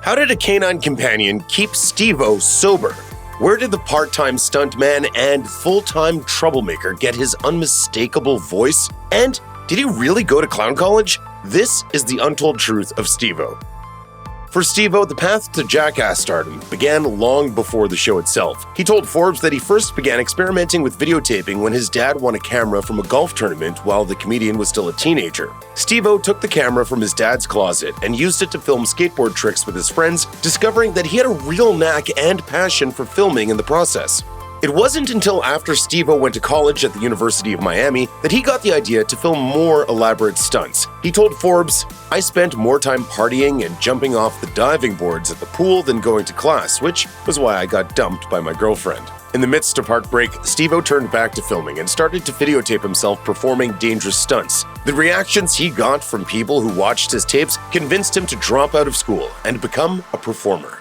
How did a canine companion keep Steve-O sober? Where did the part-time stuntman and full-time troublemaker get his unmistakable voice? And did he really go to clown college? This is the untold truth of Steve-O. For Steve-O, the path to Jackass stardom began long before the show itself. He told Forbes that he first began experimenting with videotaping when his dad won a camera from a golf tournament while the comedian was still a teenager. Steve-O took the camera from his dad's closet and used it to film skateboard tricks with his friends, discovering that he had a real knack and passion for filming in the process. It wasn't until after Steve-O went to college at the University of Miami that he got the idea to film more elaborate stunts. He told Forbes, "I spent more time partying and jumping off the diving boards at the pool than going to class, which was why I got dumped by my girlfriend." In the midst of Heartbreak, Steve-O turned back to filming and started to videotape himself performing dangerous stunts. The reactions he got from people who watched his tapes convinced him to drop out of school and become a performer.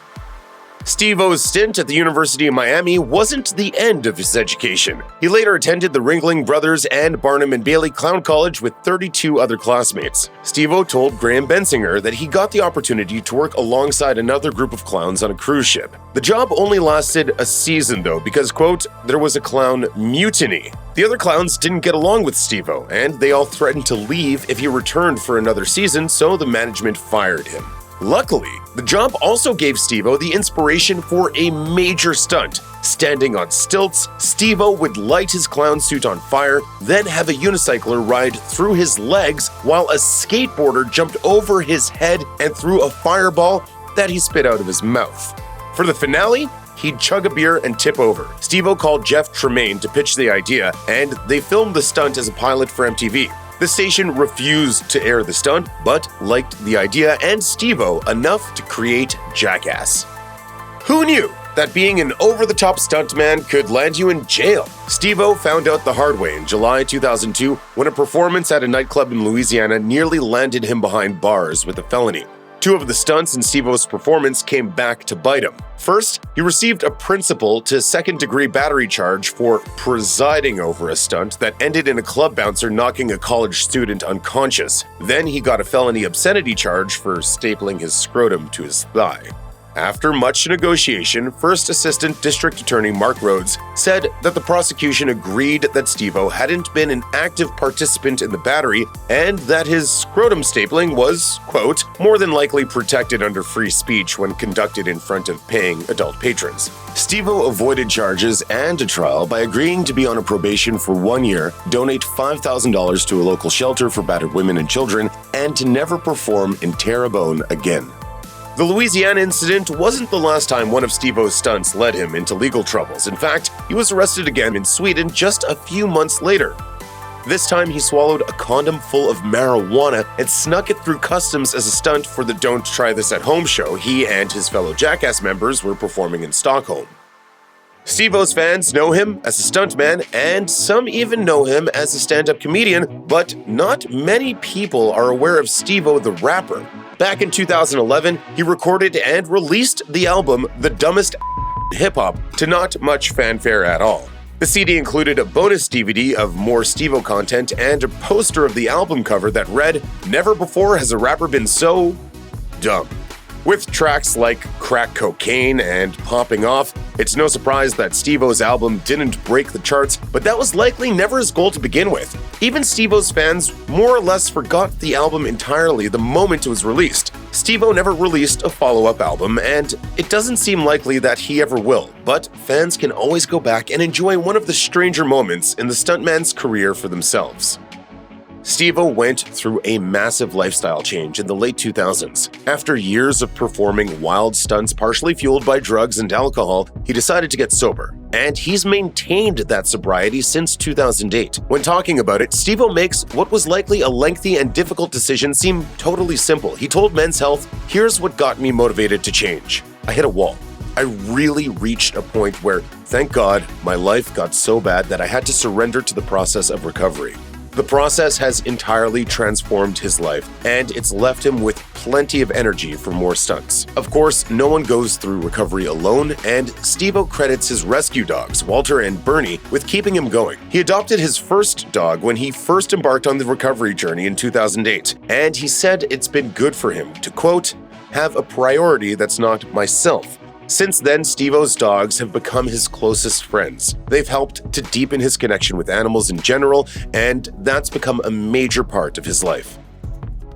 Steve-O's stint at the University of Miami wasn't the end of his education. He later attended the Ringling Brothers and Barnum and Bailey Clown College with 32 other classmates. Steve-O told Graham Bensinger that he got the opportunity to work alongside another group of clowns on a cruise ship. The job only lasted a season though because, quote, there was a clown mutiny. The other clowns didn't get along with Steve-O, and they all threatened to leave if he returned for another season, so the management fired him. Luckily, the job also gave Steve-O the inspiration for a major stunt. Standing on stilts, Steve-O would light his clown suit on fire, then have a unicycler ride through his legs while a skateboarder jumped over his head and threw a fireball that he spit out of his mouth. For the finale, he'd chug a beer and tip over. Steve-O called Jeff Tremaine to pitch the idea, and they filmed the stunt as a pilot for MTV. The station refused to air the stunt, but liked the idea and Steve-O enough to create Jackass. Who knew that being an over-the-top stuntman could land you in jail? Steve-O found out the hard way in July 2002 when a performance at a nightclub in Louisiana nearly landed him behind bars with a felony. Two of the stunts in Steve-O's performance came back to bite him. First, he received a principal to second-degree battery charge for presiding over a stunt that ended in a club bouncer knocking a college student unconscious. Then he got a felony obscenity charge for stapling his scrotum to his thigh. After much negotiation, First Assistant District Attorney Mark Rhodes said that the prosecution agreed that Steve-O hadn't been an active participant in the battery and that his scrotum stapling was, quote, more than likely protected under free speech when conducted in front of paying adult patrons. Steve-O avoided charges and a trial by agreeing to be on a probation for 1 year, donate $5,000 to a local shelter for battered women and children, and to never perform in Terrebonne again. The Louisiana incident wasn't the last time one of Steve-O's stunts led him into legal troubles. In fact, he was arrested again in Sweden just a few months later. This time he swallowed a condom full of marijuana and snuck it through customs as a stunt for the Don't Try This at Home show he and his fellow Jackass members were performing in Stockholm. Steve-O's fans know him as a stuntman, and some even know him as a stand-up comedian, but not many people are aware of Steve-O the rapper. Back in 2011, he recorded and released the album The Dumbest Hip-Hop to not much fanfare at all. The CD included a bonus DVD of more Steve-O content and a poster of the album cover that read, "Never before has a rapper been so dumb." With tracks like Crack Cocaine and Popping Off, it's no surprise that Steve-O's album didn't break the charts, but that was likely never his goal to begin with. Even Steve-O's fans more or less forgot the album entirely the moment it was released. Steve-O never released a follow-up album, and it doesn't seem likely that he ever will, but fans can always go back and enjoy one of the stranger moments in the stuntman's career for themselves. Steve-O went through a massive lifestyle change in the late 2000s. After years of performing wild stunts partially fueled by drugs and alcohol, he decided to get sober. And he's maintained that sobriety since 2008. When talking about it, Steve-O makes what was likely a lengthy and difficult decision seem totally simple. He told Men's Health, "Here's what got me motivated to change. I hit a wall. I really reached a point where, thank God, my life got so bad that I had to surrender to the process of recovery." The process has entirely transformed his life, and it's left him with plenty of energy for more stunts. Of course, no one goes through recovery alone, and Steve-O credits his rescue dogs, Walter and Bernie, with keeping him going. He adopted his first dog when he first embarked on the recovery journey in 2008, and he said it's been good for him to, quote, have a priority that's not myself. Since then, Steve-O's dogs have become his closest friends. They've helped to deepen his connection with animals in general, and that's become a major part of his life.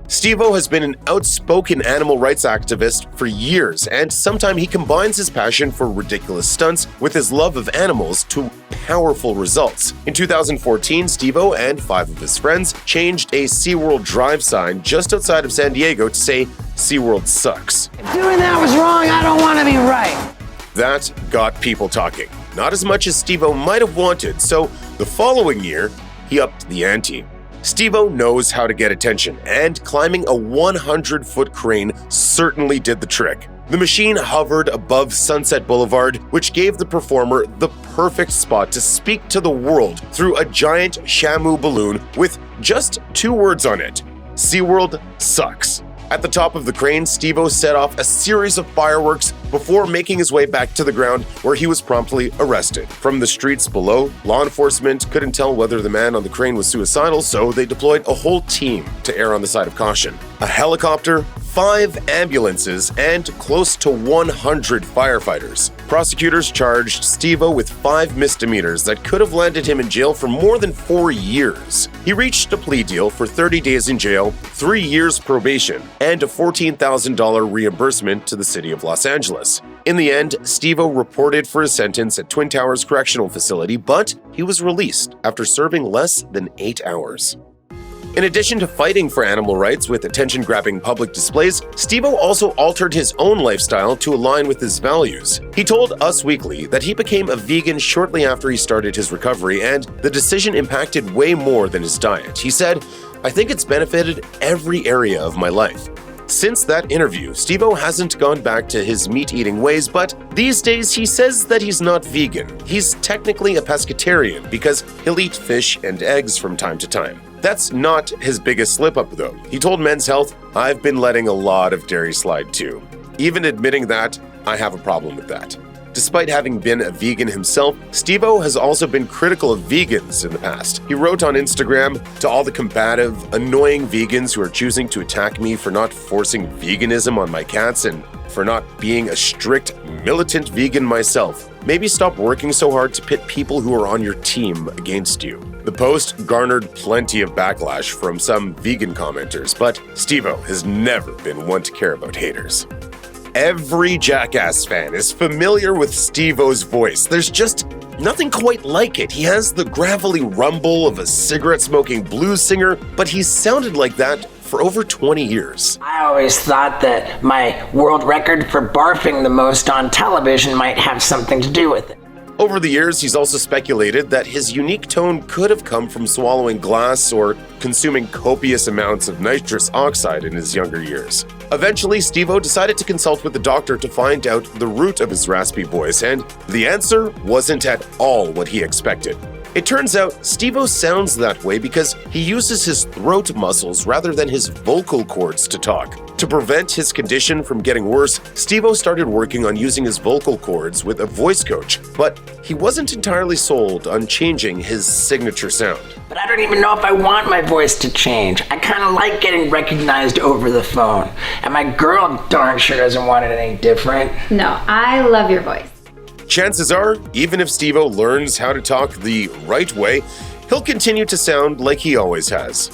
Steve-O has been an outspoken animal rights activist for years, and sometimes he combines his passion for ridiculous stunts with his love of animals to powerful results. In 2014, Steve-O and 5 of his friends changed a SeaWorld Drive sign just outside of San Diego to say, "SeaWorld sucks." If doing that was wrong, I don't want to be right. That got people talking. Not as much as Steve-O might have wanted, so the following year, he upped the ante. Steve-O knows how to get attention, and climbing a 100-foot crane certainly did the trick. The machine hovered above Sunset Boulevard, which gave the performer the perfect spot to speak to the world through a giant Shamu balloon with just 2 words on it: "SeaWorld sucks." At the top of the crane, Steve-O set off a series of fireworks before making his way back to the ground, where he was promptly arrested. From the streets below, law enforcement couldn't tell whether the man on the crane was suicidal, so they deployed a whole team to err on the side of caution. A helicopter, 5 ambulances, and close to 100 firefighters. Prosecutors charged Steve-O with 5 misdemeanors that could have landed him in jail for more than 4 years. He reached a plea deal for 30 days in jail, 3 years probation, and a $14,000 reimbursement to the city of Los Angeles. In the end, Steve-O reported for his sentence at Twin Towers Correctional Facility, but he was released after serving less than 8 hours. In addition to fighting for animal rights with attention-grabbing public displays, Steve-O also altered his own lifestyle to align with his values. He told Us Weekly that he became a vegan shortly after he started his recovery, and the decision impacted way more than his diet. He said, "I think it's benefited every area of my life." Since that interview, Steve-O hasn't gone back to his meat-eating ways, but these days he says that he's not vegan. He's technically a pescatarian because he'll eat fish and eggs from time to time. That's not his biggest slip-up, though. He told Men's Health, "I've been letting a lot of dairy slide too. Even admitting that, I have a problem with that." Despite having been a vegan himself, Steve-O has also been critical of vegans in the past. He wrote on Instagram, "To all the combative, annoying vegans who are choosing to attack me for not forcing veganism on my cats and for not being a strict, militant vegan myself, maybe stop working so hard to pit people who are on your team against you." The post garnered plenty of backlash from some vegan commenters, but Steve-O has never been one to care about haters. Every Jackass fan is familiar with Steve-O's voice. There's just nothing quite like it. He has the gravelly rumble of a cigarette-smoking blues singer, but he's sounded like that for over 20 years. I always thought that my world record for barfing the most on television might have something to do with it. Over the years, he's also speculated that his unique tone could have come from swallowing glass or consuming copious amounts of nitrous oxide in his younger years. Eventually, Steve-O decided to consult with a doctor to find out the root of his raspy voice, and the answer wasn't at all what he expected. It turns out Steve-O sounds that way because he uses his throat muscles rather than his vocal cords to talk. To prevent his condition from getting worse, Steve-O started working on using his vocal cords with a voice coach, but he wasn't entirely sold on changing his signature sound. But I don't even know if I want my voice to change. I kind of like getting recognized over the phone. And my girl darn sure doesn't want it any different. No, I love your voice. Chances are, even if Steve-O learns how to talk the right way, he'll continue to sound like he always has.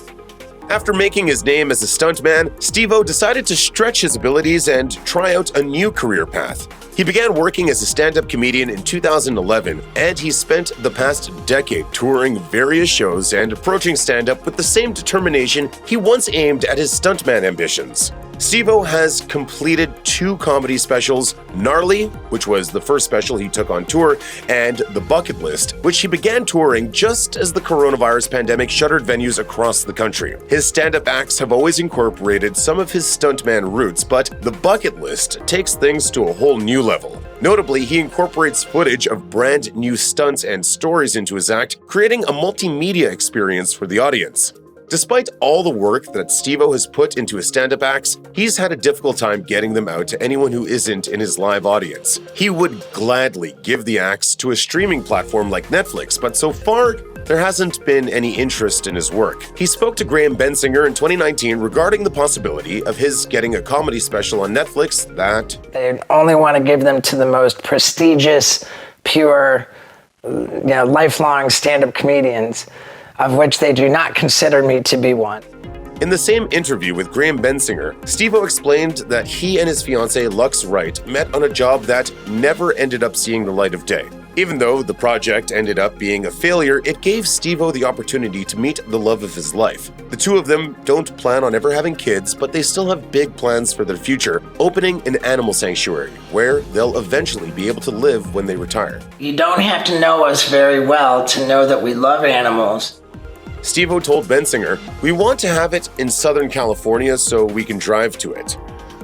After making his name as a stuntman, Steve-O decided to stretch his abilities and try out a new career path. He began working as a stand-up comedian in 2011, and he spent the past decade touring various shows and approaching stand-up with the same determination he once aimed at his stuntman ambitions. Steve-O has completed 2 comedy specials, Gnarly, which was the first special he took on tour, and The Bucket List, which he began touring just as the coronavirus pandemic shuttered venues across the country. His stand-up acts have always incorporated some of his stuntman roots, but The Bucket List takes things to a whole new level. Notably, he incorporates footage of brand new stunts and stories into his act, creating a multimedia experience for the audience. Despite all the work that Steve-O has put into his stand-up acts, he's had a difficult time getting them out to anyone who isn't in his live audience. He would gladly give the acts to a streaming platform like Netflix, but so far, there hasn't been any interest in his work. He spoke to Graham Bensinger in 2019 regarding the possibility of his getting a comedy special on Netflix that They only want to give them to the most prestigious, pure, lifelong stand-up comedians, of which they do not consider me to be one. In the same interview with Graham Bensinger, Steve-O explained that he and his fiancée Lux Wright met on a job that never ended up seeing the light of day. Even though the project ended up being a failure, it gave Steve-O the opportunity to meet the love of his life. The two of them don't plan on ever having kids, but they still have big plans for their future, opening an animal sanctuary where they'll eventually be able to live when they retire. You don't have to know us very well to know that we love animals. Steve-O told Bensinger, "We want to have it in Southern California so we can drive to it.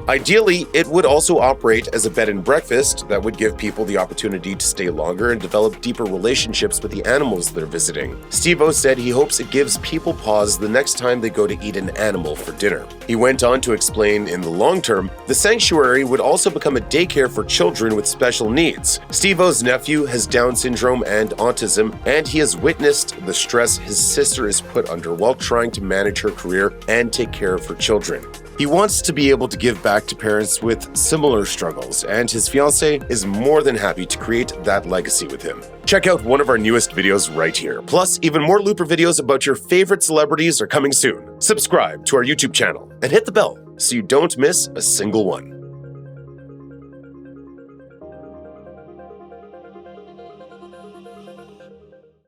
Ideally, it would also operate as a bed and breakfast that would give people the opportunity to stay longer and develop deeper relationships with the animals they're visiting." Steve-O said he hopes it gives people pause the next time they go to eat an animal for dinner. He went on to explain in the long term, the sanctuary would also become a daycare for children with special needs. Steve-O's nephew has Down syndrome and autism, and he has witnessed the stress his sister is put under while trying to manage her career and take care of her children. He wants to be able to give back to parents with similar struggles, and his fiancée is more than happy to create that legacy with him. Check out one of our newest videos right here. Plus, even more Looper videos about your favorite celebrities are coming soon. Subscribe to our YouTube channel and hit the bell so you don't miss a single one.